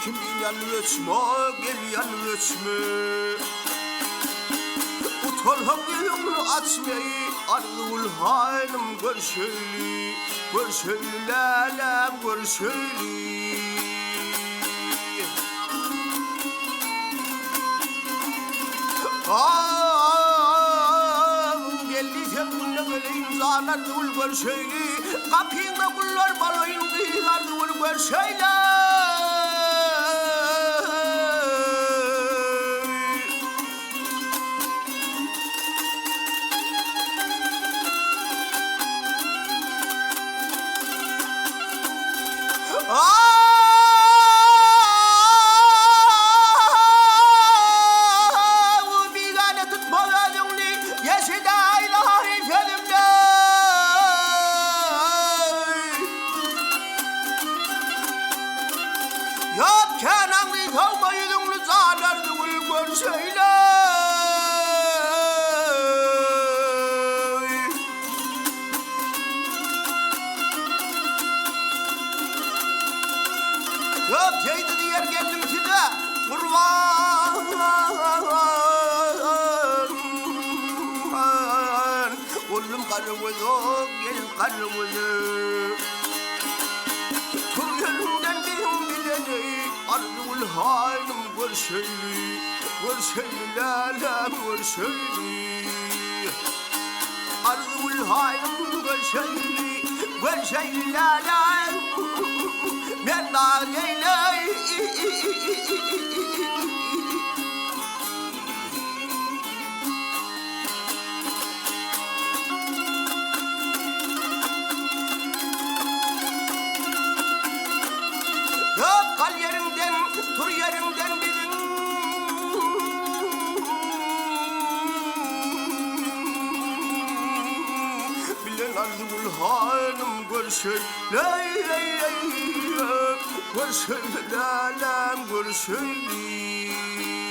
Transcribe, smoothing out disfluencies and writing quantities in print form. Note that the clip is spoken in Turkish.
Kiminle geçme, gel yan geçme. Utanamıyorum açmayı, arzuul halim görşeyli, görşeyli lalem görşeyli. Geldi sen bununla geleyim zanar dul görşeyli, kapıyında kullar balayın kıyılar dul görşeyli. Yok şeydi diğer geldim size kurban. Oğlum karımızı gel karımızı. Tur yönünden benim bileni arzul halim görşeyli, görşeyli lalem görşeyli. Arzul halim görşeyli, görşeyli lalem. Ben daha neyley. Yok kal yerinden, tur yerinden bizim. Bilen arzul halim görşey, ley ley ley. Görşeyli lalem görşeyli.